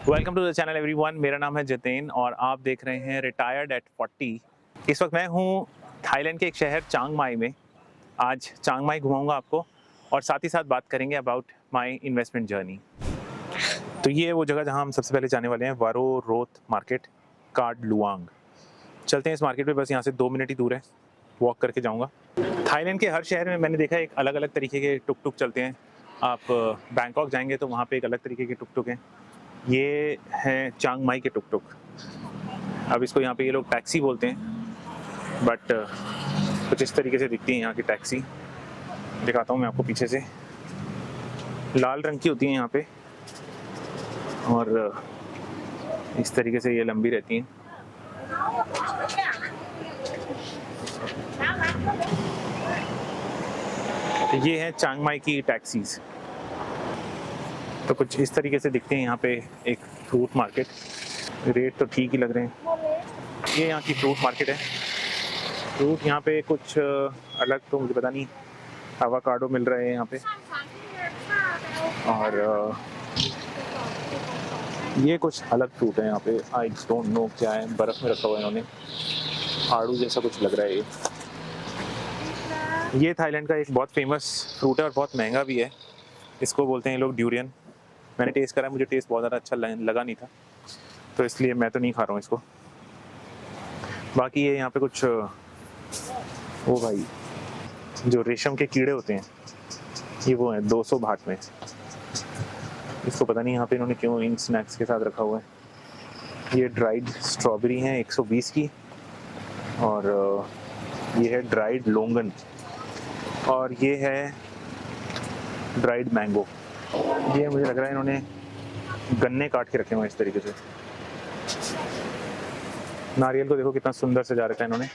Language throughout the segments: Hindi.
Welcome to the channel everyone. मेरा नाम है जितेन और आप देख रहे हैं रिटायर्ड एट 40। इस वक्त मैं हूँ थाईलैंड के एक शहर चांग माई में। आज चांग माई घुमाऊंगा आपको और साथ ही साथ बात करेंगे अबाउट माय इन्वेस्टमेंट जर्नी। तो ये है वो जगह जहाँ हम सबसे पहले जाने वाले हैं, वारो रोथ मार्केट, कार्ड लुआंग। चलते हैं इस मार्केट में, बस यहाँ से 2 मिनट ही दूर है, वॉक करके जाऊँगा। थाईलैंड के हर शहर में मैंने देखा है एक अलग अलग तरीके के टुक टुक चलते हैं। आप बैंकॉक जाएंगे तो वहाँ पे एक अलग तरीके के टुक टुक हैं। ये है चांग माई के टुक टुक। अब इसको यहाँ पे ये लोग टैक्सी बोलते हैं, बट कुछ इस तरीके से दिखती है यहाँ की टैक्सी। दिखाता हूँ मैं आपको पीछे से। लाल रंग की होती है यहाँ पे और इस तरीके से ये लंबी रहती हैं। ये है चांग माई की टैक्सीज। तो कुछ इस तरीके से दिखते हैं यहाँ पे एक फ्रूट मार्केट। रेट तो ठीक ही लग रहे हैं। ये यहाँ की फ्रूट मार्केट है। फ्रूट यहाँ पे कुछ अलग तो मुझे पता नहीं, एवोकाडो मिल रहे हैं यहाँ पे और ये कुछ अलग फ्रूट है यहाँ पे। आई डोंट नो क्या है, बर्फ़ में रखा हुआ है इन्होंने, आड़ू जैसा कुछ लग रहा है ये थाईलैंड का एक बहुत फेमस फ्रूट है और बहुत महंगा भी है। इसको बोलते हैं लोग ड्यूरियन। मैंने टेस्ट करा, मुझे टेस्ट बहुत ज़्यादा अच्छा लगा नहीं था, तो इसलिए मैं तो नहीं खा रहा हूँ इसको। बाकी ये यहाँ पे कुछ वो भाई जो रेशम के कीड़े होते हैं, ये वो हैं 200 बाट में। इसको पता नहीं यहाँ पे इन्होंने क्यों इन स्नैक्स के साथ रखा हुआ है। ये ड्राइड स्ट्रॉबेरी हैं 120 की और ये है ड्राइड लोंगन और ये है ड्राइड मैंगो। ये मुझे लग रहा है इन्होंने गन्ने काट के रखे हुए हैं इस तरीके से। नारियल को देखो कितना सुंदर सजा रखा है इन्होंने।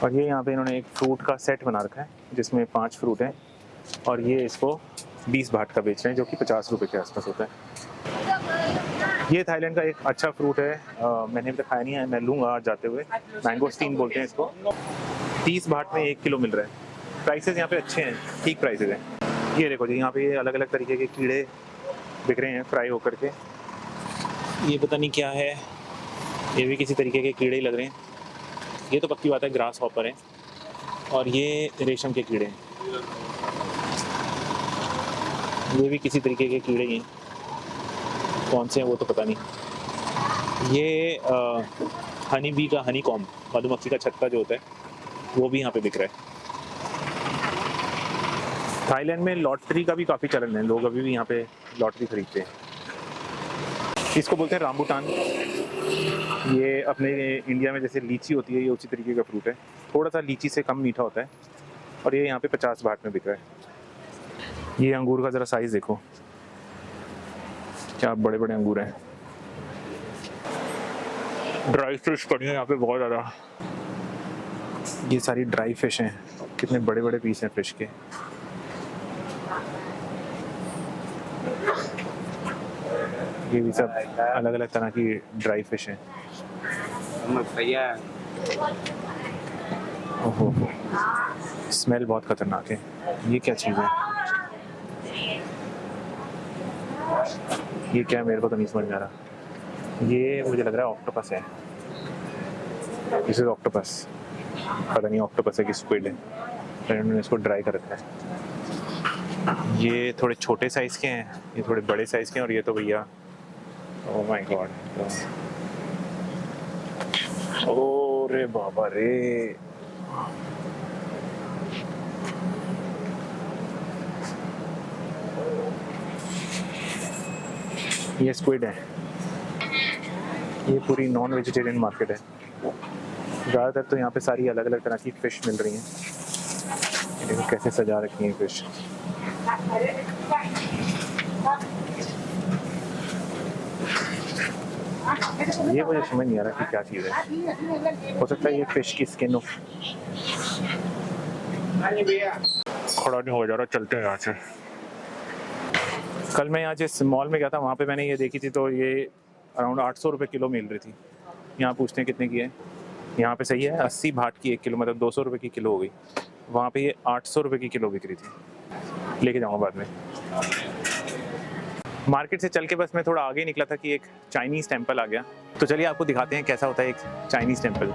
और ये यहाँ पे इन्होंने एक फ्रूट का सेट बना रखा है जिसमें 5 फ्रूट हैं और ये इसको 20 बाट का बेच रहे हैं, जो कि 50 रुपये के आसपास होता है। ये थाईलैंड का एक अच्छा फ्रूट है, मैंने अभी तक खाया नहीं है, मैं लूँगा आज जाते हुए। मैंगोस्टीन बोलते हैं इसको। 30 बाट में 1 किलो मिल रहा है। प्राइसेस यहाँ पे अच्छे हैं, ठीक प्राइसेस हैं। ये देखो जी, यहाँ पे ये अलग अलग तरीके के कीड़े बिक रहे हैं फ्राई होकर के। ये पता नहीं क्या है, ये भी किसी तरीके के कीड़े ही लग रहे हैं। ये तो पक्की बात है ग्रास हॉपर है और ये रेशम के कीड़े हैं। ये भी किसी तरीके के कीड़े ही हैं, कौन से हैं वो तो पता नहीं। ये हनी बी का हनी कॉम्ब, मधुमक्खी का छत्ता जो होता है, वो भी यहाँ पे बिक रहा है। थाईलैंड में लॉटरी का भी काफ़ी चलन है, लोग अभी भी यहाँ पे लॉटरी खरीदते हैं। इसको बोलते हैं राम्बुटान। ये अपने इंडिया में जैसे लीची होती है, ये उसी तरीके का फ्रूट है। थोड़ा सा लीची से कम मीठा होता है और ये यहाँ पे 50 बाट में बिक रहा है। ये अंगूर का ज़रा साइज़ देखो, क्या बड़े बड़े अंगूर हैं। ड्राई फिश पड़ी है यहाँ पे बहुत ज़्यादा। ये सारी ड्राई फिश हैं, कितने बड़े बड़े पीस हैं फिश के। ये भी सब अलग अलग तरह की ड्राई फिश हैं। ओहो, स्मेल बहुत खतरनाक है। ये क्या चीज़ है? ये क्या, मेरे को तो नहीं समझ में आ रहा। ये मुझे लग रहा है ऑक्टोपस है। This is octopus. पता नहीं ऑक्टोपस है कि स्क्विड है, तो इन्होंने इसको ड्राई कर रखा है। ये थोड़े छोटे साइज़ के हैं, ये थोड़े बड़े साइज़ के हैं और ये तो भैया, ओह माय गॉड, ओरे बाबा रे। ये स्क्विड है। ये पूरी नॉन वेजिटेरियन मार्केट है। ज़्यादातर तो यहाँ पे सारी अलग अलग तरह की फ़िश मिल रही हैं। देखो कैसे सजा रखी हैं फ़िश। ये मुझे समझ नहीं आ रहा कि क्या चीज़ है। हो सकता है ये फ़िश की स्किन हो। खड़ा नहीं हो जा रहा, चलते हैं यहाँ से। कल मैं यहाँ जिस मॉल में गया था वहाँ पे मैंने ये देखी थी, तो ये अराउंड 800 रुपये किलो मिल रही थी। यहाँ पूछते हैं कितने की है। यहाँ पे सही है 80 बाट की 1 किलो, मतलब 200 रुपये की किलो हो गई। वहाँ पे ये 800 रुपये की किलो बिक रही थी। लेके जाऊँगा बाद में। मार्केट से चल के बस मैं थोड़ा आगे निकला था कि एक चाइनीज़ टेम्पल आ गया। तो चलिए आपको दिखाते हैं कैसा होता है एक चाइनीज़ टेम्पल।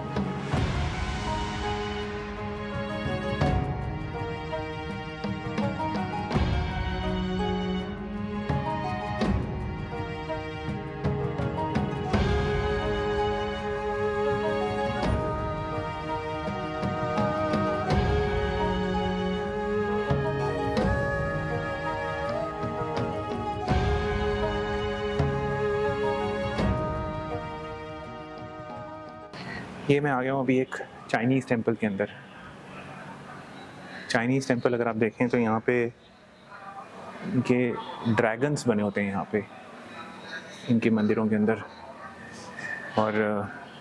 ये मैं आ गया हूँ अभी एक चाइनीज़ टेम्पल के अंदर। चाइनीज़ टेम्पल अगर आप देखें तो यहाँ पे इनके ड्रैगन्स बने होते हैं यहाँ पे इनके मंदिरों के अंदर। और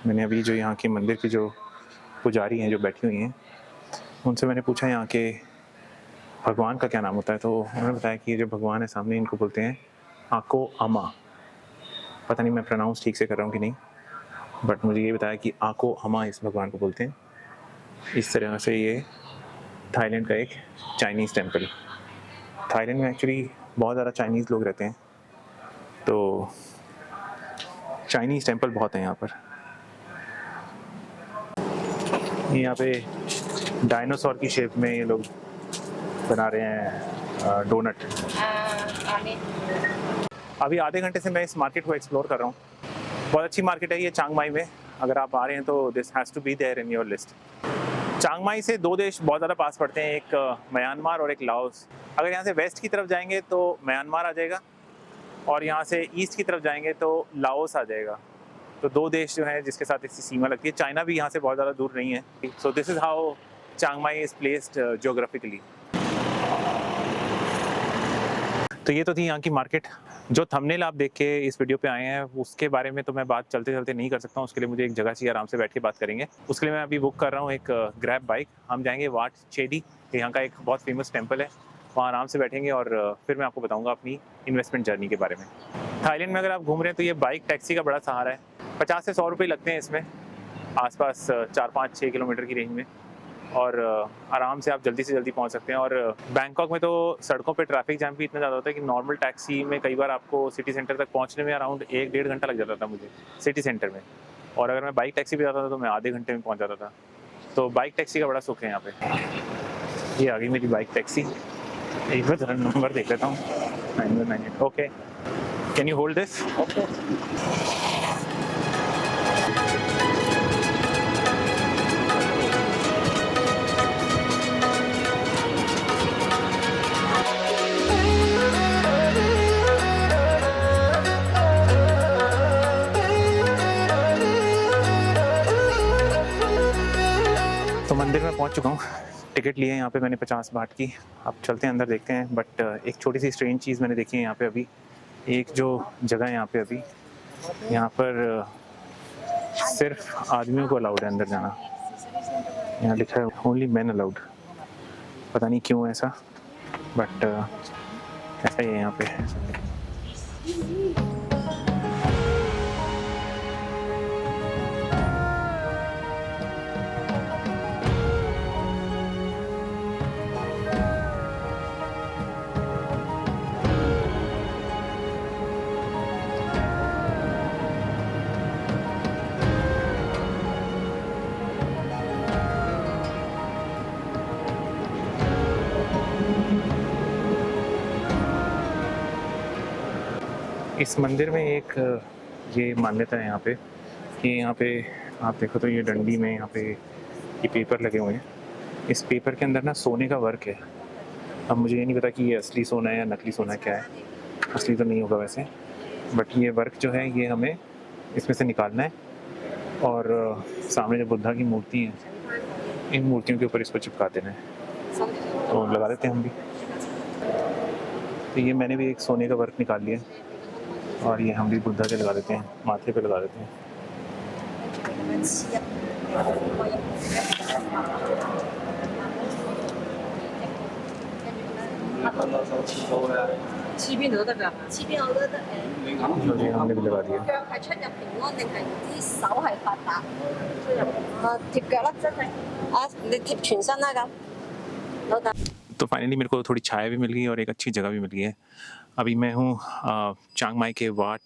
मैंने अभी जो यहाँ के मंदिर की जो पुजारी हैं जो बैठी हुई हैं उनसे मैंने पूछा यहाँ के भगवान का क्या नाम होता है, तो उन्होंने बताया कि ये जो भगवान है सामने इनको बोलते हैं आको अमा। पता नहीं मैं प्रोनाउंस ठीक से कर रहा हूँ कि नहीं, बट मुझे ये बताया कि आको अमा इस भगवान को बोलते हैं। इस तरह से ये थाईलैंड का एक चाइनीज़ टेम्पल। थाईलैंड में एक्चुअली बहुत ज़्यादा चाइनीज़ लोग रहते हैं, तो चाइनीज़ टेम्पल बहुत हैं यहाँ पर। यहाँ पे डायनासोर की शेप में ये लोग बना रहे हैं डोनट। अभी आधे घंटे से मैं इस मार्केट को एक्सप्लोर कर रहा हूँ। बहुत अच्छी मार्केट है ये चांग माई में। अगर आप आ रहे हैं तो this has to be there in your list. Chiang Mai से दो देश बहुत ज़्यादा पास पड़ते हैं, एक म्यांमार और एक लाओस। अगर यहाँ से वेस्ट की तरफ जाएंगे तो म्यांमार आ जाएगा और यहाँ से ईस्ट की तरफ जाएंगे तो लाओस आ जाएगा। तो दो देश जो हैं जिसके साथ इसकी सीमा लगती है। चाइना भी यहाँ से बहुत ज़्यादा दूर नहीं है। So this is how Chang my is placed geographically. तो ये तो थी यहाँ की मार्केट। जो थंबनेल आप देख के इस वीडियो पे आए हैं उसके बारे में तो मैं बात चलते चलते नहीं कर सकता हूँ। उसके लिए मुझे एक जगह चाहिए आराम से बैठ के बात करेंगे। उसके लिए मैं अभी बुक कर रहा हूँ एक ग्रैब बाइक। हम जाएंगे वाट चेडी, यहाँ का एक बहुत फेमस टेम्पल है, वहाँ आराम से बैठेंगे और फिर मैं आपको बताऊँगा अपनी इन्वेस्टमेंट जर्नी के बारे में। थाईलैंड में अगर आप घूम रहे हैं तो ये बाइक टैक्सी का बड़ा सहारा है। 50 से 100 रुपये लगते हैं इसमें, आसपास 4-5-6 किलोमीटर की रेंज में, और आराम से आप जल्दी से जल्दी पहुंच सकते हैं। और बैंकॉक में तो सड़कों पे ट्रैफिक जैम भी इतना ज़्यादा होता है कि नॉर्मल टैक्सी में कई बार आपको सिटी सेंटर तक पहुंचने में अराउंड 1-1.5 घंटा लग जाता था मुझे सिटी सेंटर में, और अगर मैं बाइक टैक्सी पे जाता था तो मैं आधे घंटे में पहुंच जाता था। तो बाइक टैक्सी का बड़ा सुख है यहाँ पे। ये आ गई मेरी बाइक टैक्सी। एक बार जरा नंबर देख लेता हूँ, 9198। Okay, can you hold this? तो मंदिर में पहुंच चुका हूँ। टिकट लिए यहाँ पे मैंने 50 बात की। अब चलते हैं अंदर, देखते हैं। बट एक छोटी सी स्ट्रेंज चीज़ मैंने देखी है यहाँ पे। अभी एक जो जगह है यहाँ पे, अभी यहाँ पर सिर्फ आदमियों को अलाउड है अंदर जाना। यहाँ लिखा है ओनली मैन अलाउड। पता नहीं क्यों ऐसा, बट ऐसा ही है यहाँ पे। इस मंदिर में एक ये मान्यता है यहाँ पे कि यहाँ पे आप देखो तो ये डंडी में यहाँ पे ये पेपर लगे हुए हैं। इस पेपर के अंदर ना सोने का वर्क है। अब मुझे ये नहीं पता कि ये असली सोना है या नकली सोना क्या है। असली तो नहीं होगा वैसे, बट ये वर्क जो है ये हमें इसमें से निकालना है। और सामने जो बुद्धा की मूर्ति है, इन मूर्तियों के ऊपर इसको चिपका देना है। तो लगा देते हैं हम भी। तो ये मैंने भी एक सोने का वर्क निकाल लिया और ये हम भी बुद्धा के लगा देते हैं, माथे पे लगा देते हैं। जी हमने भी लगा दिया। तो फाइनली मेरे को थोड़ी छाया भी मिल गई और एक अच्छी जगह भी मिल गई है। अभी मैं हूँ चांग माई के वाट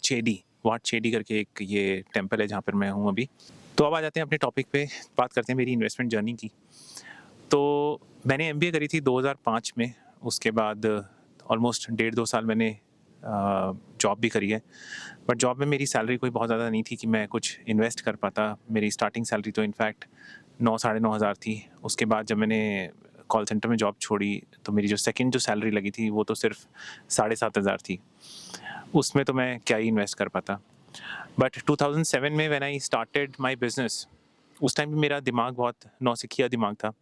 चेडी करके एक ये टेम्पल है जहाँ पर मैं हूँ अभी। तो अब आ जाते हैं अपने टॉपिक पे, बात करते हैं मेरी इन्वेस्टमेंट जर्नी की। तो मैंने एमबीए करी थी 2005 में, उसके बाद ऑलमोस्ट 1.5-2 साल मैंने जॉब भी करी है। बट जॉब में मेरी सैलरी कोई बहुत ज़्यादा नहीं थी कि मैं कुछ इन्वेस्ट कर पाता। मेरी स्टार्टिंग सैलरी तो इनफैक्ट 9-9.5 हज़ार थी। उसके बाद जब मैंने कॉल सेंटर में जॉब छोड़ी तो मेरी जो सेकंड जो सैलरी लगी थी वो तो सिर्फ 7.5 हज़ार थी। उसमें तो मैं क्या ही इन्वेस्ट कर पाता। बट 2007 में when I started my business, उस टाइम भी मेरा दिमाग बहुत नौसिखिया दिमाग था।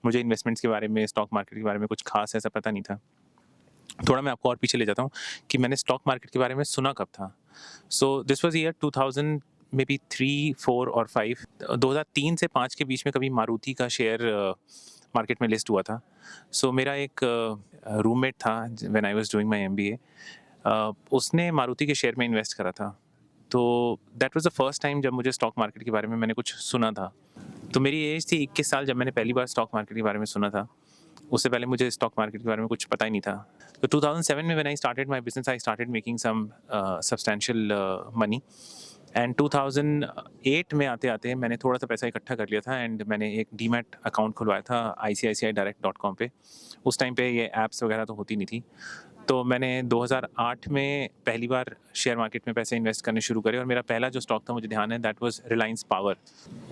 मुझे इन्वेस्टमेंट्स के बारे में, स्टॉक मार्केट के बारे में कुछ खास ऐसा पता नहीं था। थोड़ा मैं आपको और पीछे ले जाता हूँ कि मैंने स्टॉक मार्केट के बारे में सुना कब था। So this was year 2000 may be 3, 4 और 5। 2003 से 5 के बीच में कभी मारुति का शेयर मार्केट में लिस्ट हुआ था। सो मेरा एक रूममेट था when I was doing my MBA, उसने मारुति के शेयर में इन्वेस्ट करा था। तो that was the first time जब मुझे स्टॉक मार्केट के बारे में मैंने कुछ सुना था। तो मेरी एज थी 21 साल जब मैंने पहली बार स्टॉक मार्केट के बारे में सुना था। उससे पहले मुझे स्टॉक मार्केट के बारे में कुछ पता ही नहीं था। तो 2007 में when I started my business, I started making some substantial money. And 2008 में आते-आते मैंने थोड़ा-सा पैसा इकट्ठा कर लिया था एंड मैंने एक डीमैट अकाउंट खुलवाया था ICICIdirect.com पे। उस टाइम पे ये ऐप्स वगैरह तो होती नहीं थी। तो मैंने 2008 में पहली बार शेयर मार्केट में पैसे इन्वेस्ट करने शुरू करे और मेरा पहला जो स्टॉक था, मुझे ध्यान है, दैट वाज रिलायंस पावर।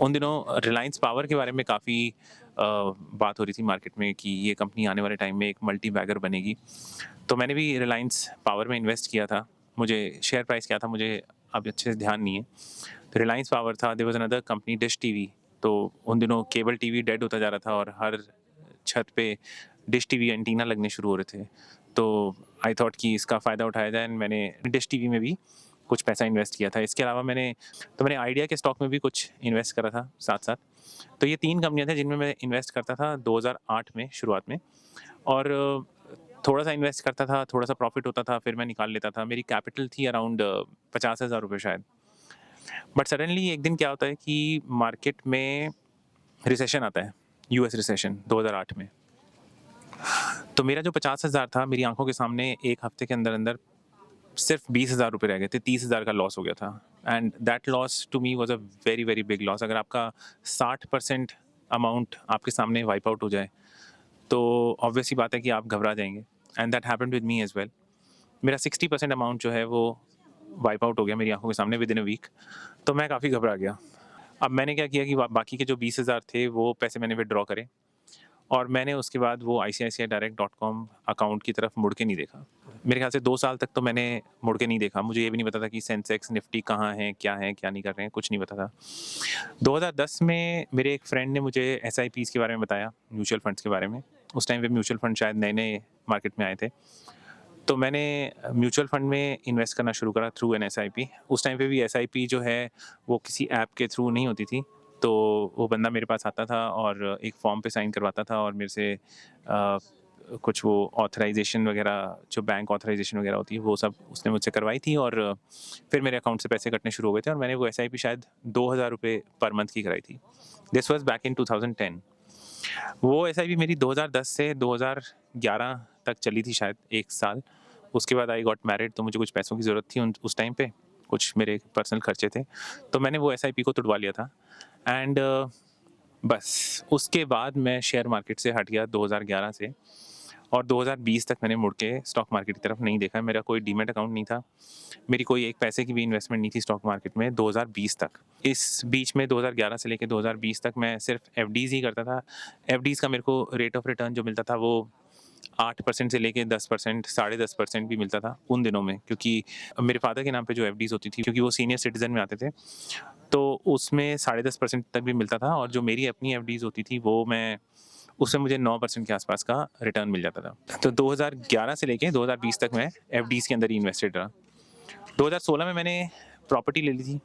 उन दिनों रिलायंस पावर के बारे में काफ़ी बात हो रही थी मार्केट में कि ये कंपनी आने वाले टाइम में एक मल्टी बैगर बनेगी। तो मैंने भी रिलायंस पावर में इन्वेस्ट किया था। मुझे शेयर प्राइस क्या था मुझे अब अच्छे से ध्यान नहीं है। तो रिलायंस पावर था, there was another company Dish TV. तो उन दिनों केबल टीवी डेड होता जा रहा था और हर छत पे डिश टीवी एंटीना लगने शुरू हो रहे थे। तो आई थॉट कि इसका फ़ायदा उठाया जाए एंड मैंने डिश टीवी में भी कुछ पैसा इन्वेस्ट किया था। इसके अलावा मैंने आइडिया के स्टॉक में भी कुछ इन्वेस्ट करा था साथ-साथ। तो ये 3 कंपनियाँ थी जिनमें मैं इन्वेस्ट करता था 2008 में शुरुआत में। और थोड़ा-सा इन्वेस्ट करता था, थोड़ा-सा प्रॉफ़िट होता था, फिर मैं निकाल लेता था। मेरी कैपिटल थी अराउंड 50,000 रुपए शायद। बट सडनली एक दिन क्या होता है कि मार्केट में रिसेशन आता है, यूएस रिसेशन 2008 में। तो मेरा जो 50,000 था, मेरी आँखों के सामने 1 हफ्ते के अंदर-अंदर सिर्फ 20,000 रुपए रह गए थे, 30,000 का लॉस हो गया था। And that loss to me was a very, very big loss. अगर आपका 60% अमाउंट आपके सामने वाइप आउट हो जाए, तो ऑब्वियस सी बात है कि आप घबरा जाएँगे। And that happened with me as well. मेरा 60% अमाउंट जो है वो वाइप आउट हो गया मेरी आँखों के सामने विदिन अ वीक। तो मैं काफ़ी घबरा गया। अब मैंने क्या किया कि बाकी के जो 20,000 थे वो पैसे मैंने विथड्रॉ करे और मैंने उसके बाद वो ICICIdirect.com अकाउंट की तरफ मुड़ के नहीं देखा। मेरे ख्याल से 2 साल तक तो मैंने मुड़ के नहीं देखा। मुझे ये भी नहीं पता था कि सेंसेक्स, निफ्टी कहाँ है, क्या नहीं कर रहे हैं, कुछ नहीं पता था। 2010 में मेरे एक फ्रेंड ने मुझे एसआईपीज़ के बारे में बताया, म्यूचुअल फंड्स के बारे में। उस टाइम पे म्यूचुअल फंड शायद नए-नए मार्केट में आए थे। तो मैंने म्यूचुअल फंड में इन्वेस्ट करना शुरू करा थ्रू एन एसआईपी। उस टाइम पे भी एसआईपी जो है वो किसी ऐप के थ्रू नहीं होती थी। तो वो बंदा मेरे पास आता था और एक फॉर्म पे साइन करवाता था और मेरे से कुछ वो ऑथराइजेशन वगैरह, जो बैंक ऑथराइजेशन वगैरह होती है, वो सब उसने मुझसे करवाई थी और फिर मेरे अकाउंट से पैसे कटने शुरू हो गए थे और मैंने वो एसआईपी शायद 2,000 रुपये पर मंथ की कराई थी। This was back in 2010। वो एसआईपी मेरी 2010 से 2011 तक चली थी शायद 1 साल। उसके बाद आई गॉट मैरिड, तो मुझे कुछ पैसों की ज़रूरत थी उस टाइम पे, कुछ मेरे पर्सनल खर्चे थे, तो मैंने वो एसआईपी को तुड़वा लिया था। एंड बस उसके बाद मैं शेयर मार्केट से हट गया 2011 से और 2020 तक मैंने मुड़ के स्टॉक मार्केट की तरफ नहीं देखा। मेरा कोई डीमैट अकाउंट नहीं था, मेरी कोई एक पैसे की भी इन्वेस्टमेंट नहीं थी स्टॉक मार्केट में 2020 तक। इस बीच में 2011 से लेके 2020 तक मैं सिर्फ एफडीज़ ही करता था। एफडीज़ का मेरे को रेट ऑफ रिटर्न जो मिलता था वो 8% से लेके 10%, 10.5% भी मिलता था उन दिनों में, क्योंकि मेरे फादर के नाम पे जो एफडीज़ होती थी, क्योंकि वो सीनियर सिटीज़न में आते थे, तो उसमें 10.5% तक भी मिलता था और जो मेरी अपनी एफडीज़ होती थी वो मैं उसमें मुझे 9% के आसपास का रिटर्न मिल जाता था। तो 2011 से लेके 2020 तक मैं एफडीज़ के अंदर ही इन्वेस्टेड रहा। 2016 में मैंने प्रॉपर्टी ले ली थी,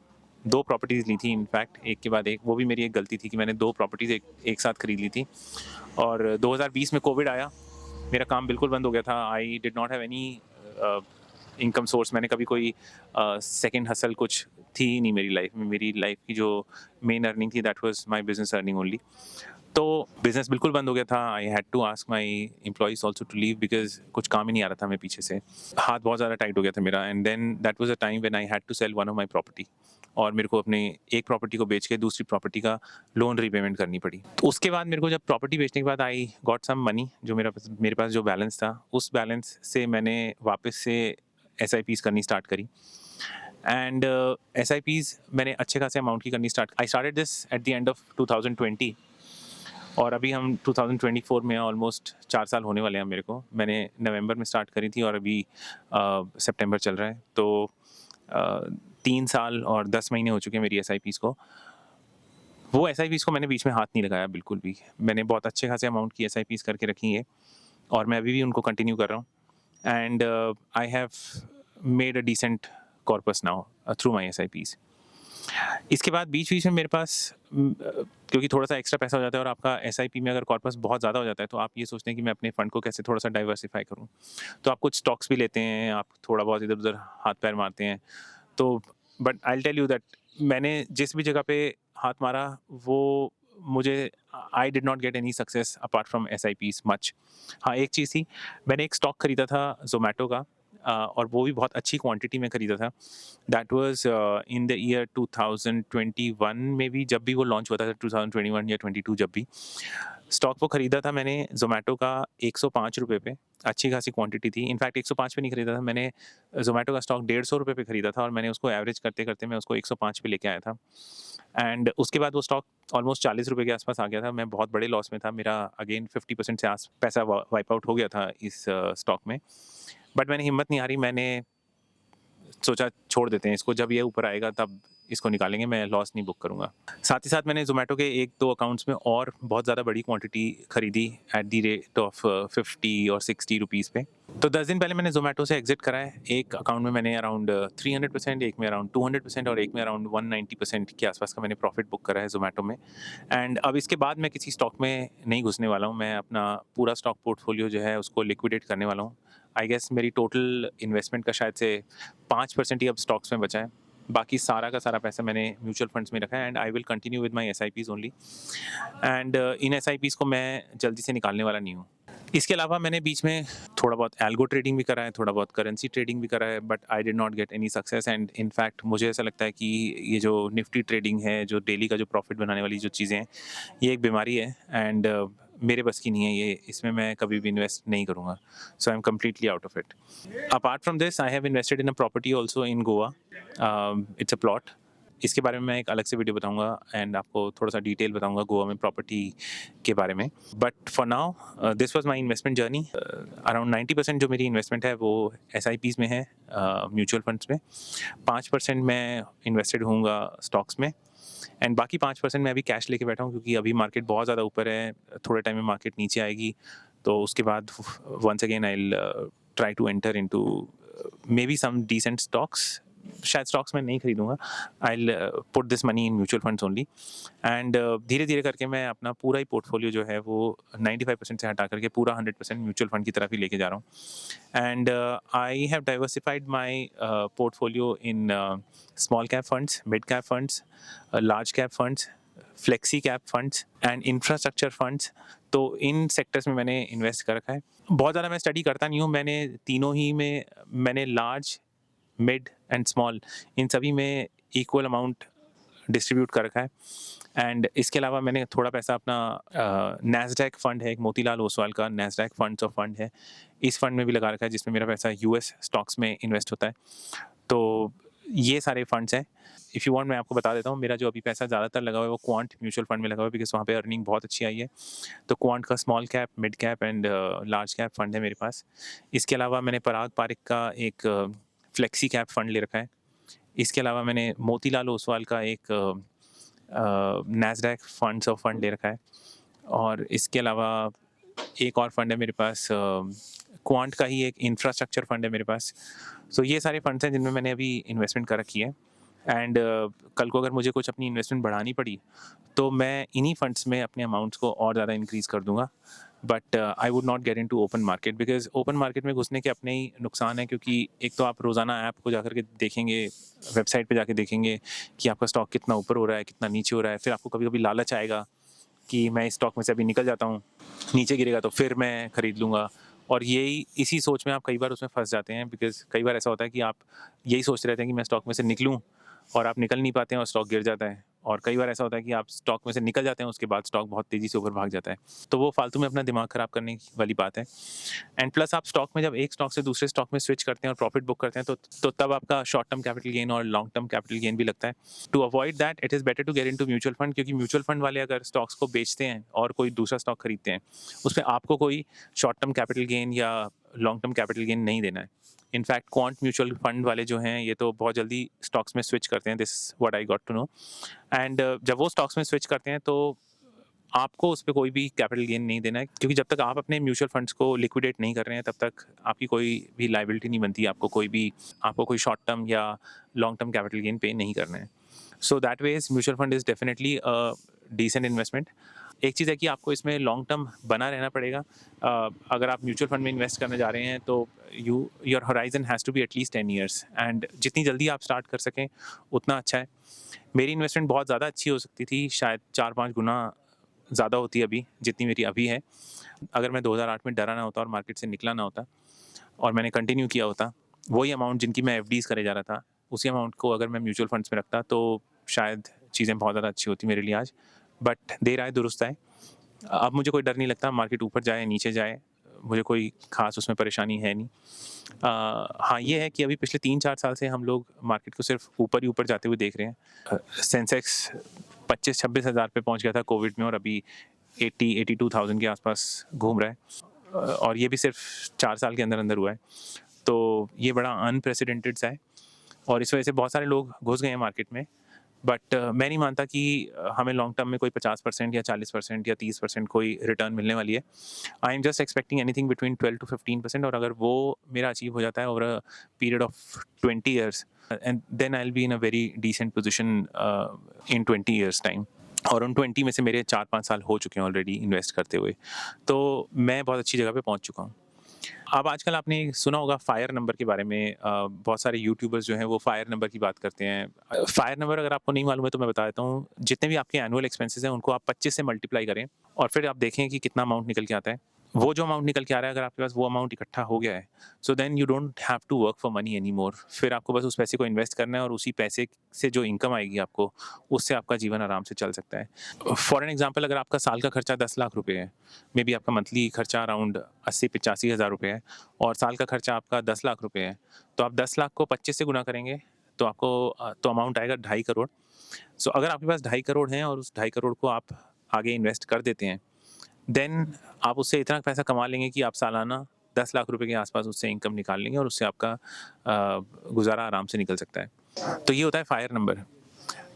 2 प्रॉपर्टीज़ ली थी इनफैक्ट एक के बाद एक। वो भी मेरी एक गलती थी कि मैंने 2 प्रॉपर्टीज़ एक साथ खरीद ली थी और 2020 में कोविड आया, मेरा काम बिल्कुल बंद हो गया था। आई did not have any income source. मैंने कभी कोई सेकंड हसल कुछ थी ही नहीं मेरी लाइफ में। मेरी लाइफ की जो मेन अर्निंग थी that was my business earning only. तो बिज़नेस बिल्कुल बंद हो गया था। I had to ask my employees also to leave because कुछ काम ही नहीं आ रहा था हमें पीछे से। हाथ बहुत ज़्यादा टाइट हो गया था मेरा and then that was a time when I had to sell one of my property और मेरे को अपने एक प्रॉपर्टी को बेच के दूसरी प्रॉपर्टी का लोन रीपेमेंट करनी पड़ी। तो उसके बाद मेरे को जब प्रॉपर्टी बेचने के बाद आई गॉट सम मनी जो मेरे पास जो बैलेंस था, उस बैलेंस से मैंने वापस से एसआईपीज़ करनी स्टार्ट करी। एंड एसआईपीज़ मैंने अच्छे खासे अमाउंट की करनी I started this at the end of 2020 और अभी हम 2024 में ऑलमोस्ट 4 साल होने वाले हैं मेरे को। मैंने नवंबर में स्टार्ट करी थी और अभी सितंबर चल रहा है, तो 3 साल और 10 महीने हो चुके हैं मेरी एसआईपीज़ को। वो एसआईपीज़ को मैंने बीच में हाथ नहीं लगाया बिल्कुल भी। मैंने बहुत अच्छे खासे अमाउंट की एसआईपीज़ करके रखी है और मैं अभी भी उनको कंटिन्यू कर रहा हूँ and I have made a decent corpus now through my SIPs. इसके बाद बीच-बीच में मेरे पास क्योंकि थोड़ा-सा एक्स्ट्रा पैसा हो जाता है और आपका एसआईपी में अगर कॉर्पस बहुत ज़्यादा हो जाता है, तो आप ये सोचते हैं कि मैं अपने फंड को कैसे थोड़ा-सा डाइवर्सिफ़ाई करूँ। तो आप कुछ स्टॉक्स भी लेते हैं, आप थोड़ा बहुत इधर-उधर हाथ-पैर मारते हैं। तो but I will tell you that मैंने जिस भी जगह पे हाथ मारा, वो मुझे I did not get any success apart from SIPs much. हाँ, एक चीज़ थी, मैंने एक स्टॉक खरीदा था ज़ोमैटो का और वो भी बहुत अच्छी क्वांटिटी में खरीदा था। That was in the year 2021 में भी, जब भी वो लॉन्च हुआ था 2021 या 22 जब भी। स्टॉक वो खरीदा था मैंने ज़ोमैटो का ₹105 पे, अच्छी खासी क्वांटिटी थी। इनफैक्ट 105 पे नहीं खरीदा था मैंने, ज़ोमैटो का स्टॉक ₹150 पे खरीदा था और मैंने उसको एवरेज करते-करते मैं उसको 105 पे लेके आया था। एंड उसके बाद वो स्टॉक ऑलमोस्ट ₹40 के आस-पास आ गया था। मैं बहुत बड़े लॉस में था। मेरा अगेन 50% से पैसा वाइप आउट हो गया था इस स्टॉक में। बट मैंने हिम्मत नहीं हारी, मैंने सोचा छोड़ देते हैं इसको, जब ये ऊपर आएगा तब इसको निकालेंगे, मैं लॉस नहीं बुक करूँगा। साथ ही साथ मैंने ज़ोमैटो के 1-2 अकाउंट्स में और बहुत ज़्यादा बड़ी क्वांटिटी खरीदी एट द रेट ऑफ 50 और ₹60 पे। तो 10 दिन पहले मैंने ज़ोमैटो से एग्ज़िट करा है। एक अकाउंट में मैंने अराउंड 300%, एक में अराउंड 200% और एक में अराउंड 190% के आसपास का मैंने प्रॉफ़िट बुक करा है ज़ोमैटो में। एंड अब इसके बाद मैं किसी स्टॉक में नहीं घुसने वाला हूँ। मैं अपना पूरा स्टॉक पोर्टफ़ोलियो जो है उसको लिक्विडेट करने वाला हूँ। आई गेस मेरी टोटल इन्वेस्टमेंट का शायद से 5% ही अब स्टॉक्स में बचा है। बाकी सारा का सारा पैसा मैंने म्यूचुअल फंड्स में रखा है and I will continue with my SIPs only. And in SIPs को मैं जल्दी से निकालने वाला नहीं हूँ। इसके अलावा मैंने बीच में थोड़ा बहुत एल्गो ट्रेडिंग भी करा है, थोड़ा बहुत करेंसी ट्रेडिंग भी करा है, but I did not get any success and in fact मुझे ऐसा लगता है कि ये जो निफ्टी ट्रेडिंग है, जो डेली का जो प्रॉफिट बनाने वाली जो चीज़ें हैं, ये एक बीमारी है एंड मेरे बस की नहीं है ये, इसमें मैं कभी भी इन्वेस्ट नहीं करूँगा। So I am completely out of it. Apart from this I have invested in a property also in Goa. It's a plot. इसके बारे में मैं एक अलग से वीडियो बताऊंगा एंड आपको थोड़ा सा डिटेल बताऊंगा गोवा में प्रॉपर्टी के बारे में। But for now this was my investment journey. Around 90% जो मेरी इन्वेस्टमेंट है वो एसआईपीज़ में है, म्यूचुअल फंड्स में। 5% मैं इन्वेस्टेड होऊंगा स्टॉक्स में एंड बाकी 5% मैं अभी कैश लेके बैठा हूँ क्योंकि अभी मार्केट बहुत ज़्यादा ऊपर है। थोड़े टाइम में मार्केट नीचे आएगी, तो उसके बाद once again I will try to enter into maybe some decent stocks. शायद स्टॉक्स मैं नहीं खरीदूंगा, I will put this money in mutual funds only and धीरे धीरे करके मैं अपना पूरा ही पोर्टफोलियो जो है वो 95% से हटा करके पूरा 100% म्यूचुअल फंड की तरफ ही लेके जा रहा हूँ। And I have diversified my portfolio in small cap funds, mid cap funds, large cap funds, flexi cap funds and infrastructure funds. तो इन सेक्टर्स में मैंने इन्वेस्ट कर रखा है। बहुत ज़्यादा मैं स्टडी करता नहीं हूँ, मैंने तीनों ही में मैंने लार्ज, मिड एंड स्मॉल, इन सभी में इक्वल अमाउंट डिस्ट्रीब्यूट कर रखा है। एंड इसके अलावा मैंने थोड़ा पैसा अपना नैस्डैक फंड है, एक मोतीलाल ओसवाल का नैस्डैक फंड्स ऑफ फंड है, इस फंड में भी लगा रखा है जिसमें मेरा पैसा यूएस स्टॉक्स में इन्वेस्ट होता है। तो ये सारे फंड्स हैं। इफ़ यू वांट मैं आपको बता देता हूँ, मेरा जो अभी पैसा ज़्यादातर लगा हुआ है वो क्वांट म्यूचुअल फंड में लगा हुआ है बिकॉज़ वहाँ पे अर्निंग बहुत अच्छी आई है। तो क्वांट का small cap, mid cap and large cap fund है मेरे पास। इसके अलावा मैंने पराग पारिक का एक फ्लेक्सी कैप फंड ले रखा है। इसके अलावा मैंने मोतीलाल ओसवाल का एक नैस्डैक फंड्स ऑफ फंड ले रखा है और इसके अलावा एक और फंड है मेरे पास, क्वांट का ही एक इंफ्रास्ट्रक्चर फंड है मेरे पास। सो ये सारे फंड्स हैं जिनमें मैंने अभी इन्वेस्टमेंट कर रखी है एंड कल को अगर मुझे कुछ अपनी इन्वेस्टमेंट बढ़ानी पड़ी तो मैं इन्हीं फंड्स में अपने अमाउंट्स को और ज़्यादा इंक्रीज़ कर दूंगा। But I would not get into open market because open market में घुसने के अपने ही नुकसान है, क्योंकि एक तो आप रोज़ाना ऐप को जाकर के देखेंगे, वेबसाइट पे जाके देखेंगे कि आपका स्टॉक कितना ऊपर हो रहा है, कितना नीचे हो रहा है, फिर आपको कभी कभी लालच आएगा कि मैं इस स्टॉक में से अभी निकल जाता हूँ, नीचे गिरेगा तो फिर मैं खरीद लूँगा। और यही इसी सोच में आप कई बार उसमें फँस जाते हैं, बिकॉज़ कई बार ऐसा होता है कि आप यही सोचते रहते हैं कि मैं स्टॉक में से निकलूँ, और आप निकल नहीं पाते हैं और स्टॉक गिर जाता है। और कई बार ऐसा होता है कि आप स्टॉक में से निकल जाते हैं, उसके बाद स्टॉक बहुत तेज़ी से ऊपर भाग जाता है। तो वो फालतू में अपना दिमाग ख़राब करने की वाली बात है। एंड प्लस आप स्टॉक में जब एक स्टॉक से दूसरे स्टॉक में स्विच करते हैं और प्रॉफिट बुक करते हैं, तो तब आपका शॉर्ट टर्म कैपिटल गेन और लॉन्ग टर्म कैपिटल गेन भी लगता है। To avoid that it is better to get into mutual fund, क्योंकि म्यूचुअल फंड वाले अगर स्टॉक्स को बेचते हैं और कोई दूसरा स्टॉक खरीदते हैं, उसमें आपको कोई शॉर्ट टर्म कैपिटल गेन या लॉन्ग टर्म कैपिटल गेन नहीं देना है। इनफैक्ट क्वांट म्यूचुअल फंड वाले जो हैं, ये तो बहुत जल्दी स्टॉक्स में स्विच करते हैं, this what I got to know. And जब वो स्टॉक्स में स्विच करते हैं तो आपको उस पे कोई भी कैपिटल गेन नहीं देना है, क्योंकि जब तक आप अपने म्यूचुअल फंड्स को लिक्विडेट नहीं कर रहे हैं, तब तक आपकी कोई भी लायबिलिटी नहीं बनती, आपको कोई शॉर्ट टर्म या long term capital gain pay नहीं करना है। So that ways mutual fund is definitely a decent investment. एक चीज़ है कि आपको इसमें लॉन्ग टर्म बना रहना पड़ेगा। अगर आप म्यूचुअल फंड में इन्वेस्ट करने जा रहे हैं तो your horizon has to be at least 10 years, and जितनी जल्दी आप स्टार्ट कर सकें उतना अच्छा है। मेरी इन्वेस्टमेंट बहुत ज़्यादा अच्छी हो सकती थी, शायद 4-5 गुना ज़्यादा होती अभी, जितनी मेरी अभी है। अगर मैं 2008 में डरा ना होता और मार्केट से निकला ना होता और मैंने कंटिन्यू किया होता, वही अमाउंट जिनकी मैं एफडीज़ करे जा रहा था, उसी अमाउंट को अगर मैं म्यूचुअल फंड्स में रखता, तो शायद चीज़ें बहुत ज़्यादा अच्छी होती मेरे लिए आज। बट देर आए दुरुस्त आए। अब मुझे कोई डर नहीं लगता, मार्केट ऊपर जाए, नीचे जाए, मुझे कोई ख़ास उसमें परेशानी है नहीं। हाँ, ये है कि अभी पिछले 3-4 साल से हम लोग मार्केट को सिर्फ ऊपर ही ऊपर जाते हुए देख रहे हैं। सेंसेक्स 25-26 हज़ार पे पहुंच गया था कोविड में, और अभी 82,000 के आसपास घूम रहा है। और ये भी सिर्फ 4 साल के अंदर अंदर हुआ है। तो ये बड़ा अनप्रेसिडेंटेड सा है, और इस वजह से बहुत सारे लोग घुस गए हैं मार्केट में। बट मैं नहीं मानता कि हमें लॉन्ग टर्म में कोई 50% या 40% या 30% कोई रिटर्न मिलने वाली है। I am just expecting anything between 12 to 15%, और अगर वो मेरा अचीव हो जाता है over a period of 20 years, and then I will be in a very decent position in 20 years time. और उन 20 में से मेरे 4-5 साल हो चुके हैं ऑलरेडी इन्वेस्ट करते हुए, तो मैं बहुत अच्छी जगह पे पहुंच चुका हूँ। अब आजकल आपने सुना होगा फायर नंबर के बारे में। बहुत सारे यूट्यूबर्स जो हैं वो फायर नंबर की बात करते हैं। फायर नंबर अगर आपको नहीं मालूम है तो मैं बता देता हूँ। जितने भी आपके एनुअल एक्सपेंसेस हैं उनको आप 25 से मल्टीप्लाई करें, और फिर आप देखें कि कितना अमाउंट निकल के आता है। वो जो अमाउंट निकल के आ रहा है, अगर आपके पास वो अमाउंट इकट्ठा हो गया है, so then you don't have to work for money any more. फिर आपको बस उस पैसे को इन्वेस्ट करना है, और उसी पैसे से जो इनकम आएगी आपको, उससे आपका जीवन आराम से चल सकता है। फॉर एन एग्जाम्पल, अगर आपका साल का खर्चा 10 लाख रुपये है, मे बी आपका मंथली खर्चा अराउंड 80-85 हज़ार रुपये है, और साल का खर्चा आपका 10 लाख रुपये है, तो आप 10 लाख को 25 से गुना करेंगे तो आपको तो अमाउंट आएगा 2.5 करोड़। सो अगर आपके पास 2.5 करोड़ हैं और उस 2.5 करोड़ को आप आगे इन्वेस्ट कर देते हैं, देन आप उससे इतना पैसा कमा लेंगे कि आप सालाना 10 लाख रुपए के आसपास उससे इनकम निकाल लेंगे, और उससे आपका गुजारा आराम से निकल सकता है। तो ये होता है फायर नंबर।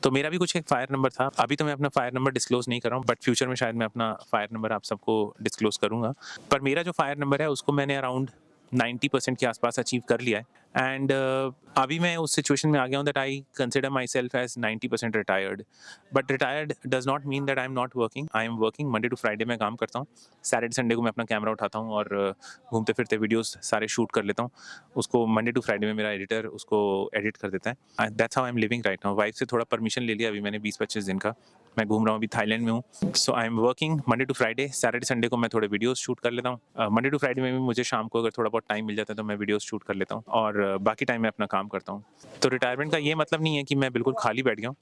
तो मेरा भी कुछ एक फायर नंबर था। अभी तो मैं अपना फायर नंबर डिस्क्लोज नहीं कर रहा हूँ, बट फ्यूचर में शायद मैं अपना फायर नंबर आप सबको डिस्क्लोज करूँगा। पर मेरा जो फायर नंबर है उसको मैंने अराउंड 90% के आसपास अचीव कर लिया है। एंड अभी मैं उस सिचुएशन में आ गया हूँ that I consider myself as 90% retired. But retired does not mean that I am not working. I am working. Monday to Friday मैं काम करता हूँ। सैटरडे संडे को मैं अपना कैमरा उठाता हूँ और घूमते फिरते वीडियोस सारे शूट कर लेता हूँ। उसको मंडे टू फ्राइडे में मेरा एडिटर उसको एडिट कर देता है। That's how I am living right now. Wife से थोड़ा परमिशन ले लिया अभी मैंने 20-25 दिन का। मैं घूम रहा हूँ, अभी थाईलैंड में हूँ। So I am working Monday to Friday. Saturday Sunday को मैं थोड़े वीडियोस शूट कर लेता हूँ। मंडे टू फ्राइडे में भी मुझे शाम को अगर थोड़ा बहुत टाइम मिल जाता है तो मैं वीडियोस शूट कर लेता हूँ, और बाकी टाइम मैं अपना काम करता हूँ। तो रिटायरमेंट का ये मतलब नहीं है कि मैं बिल्कुल खाली बैठ गया हूँ।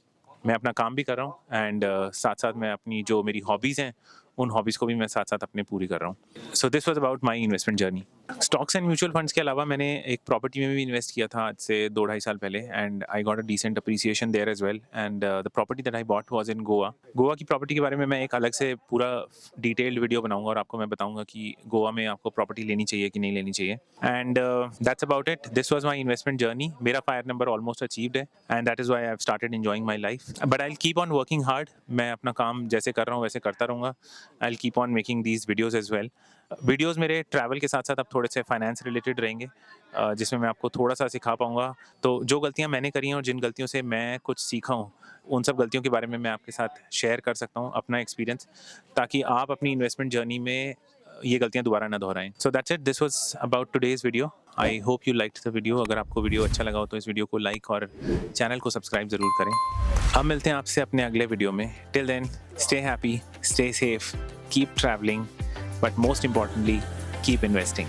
मैं अपना काम भी कर रहा हूँ, एंड साथ साथ मैं अपनी जो मेरी हॉबीज़ हैं उन हॉबीज़ को भी मैं साथ साथ अपने पूरी कर रहा हूँ। So this was about my investment journey. Stocks and mutual funds के अलावा मैंने एक प्रॉपर्टी में भी इन्वेस्ट किया था आज से 2-2.5 साल पहले, and I got a decent appreciation there as well. And the property that I bought was in Goa. Goa की प्रॉपर्टी के बारे में मैं एक अलग से पूरा डिटेल्ड वीडियो बनाऊंगा, और आपको मैं बताऊंगा कि गोवा में आपको प्रॉपर्टी लेनी चाहिए कि नहीं लेनी चाहिए। And that's about it. This was my investment journey. मेरा फायर नंबर ऑलमोस्ट अचीव्ड है, and that is why I have started enjoying my life. But I will keep on working hard. मैं अपना काम जैसे कर रहा हूँ वैसे करता रहूँगा। I will keep on making these videos as well. Videos मेरे ट्रैवल के साथ साथ अब थोड़े से फाइनेंस रिलेटेड रहेंगे, जिसमें मैं आपको थोड़ा सा सिखा पाऊँगा। तो जो गलतियाँ मैंने करी हैं और जिन गलतियों से मैं कुछ सीखा हूँ, उन सब गलतियों के बारे में मैं आपके साथ शेयर कर सकता हूँ अपना एक्सपीरियंस, ताकि आप अपनी इन्वेस्टमेंट जर्नी में ये गलतियां दोबारा ना दोहराएं। So that's it, this was about today's video. I hope you liked the video. अगर आपको वीडियो अच्छा लगा हो तो इस वीडियो को लाइक और चैनल को सब्सक्राइब ज़रूर करें। हम मिलते हैं आपसे अपने अगले वीडियो में। Till then, stay happy, stay safe, keep travelling, but most importantly keep investing.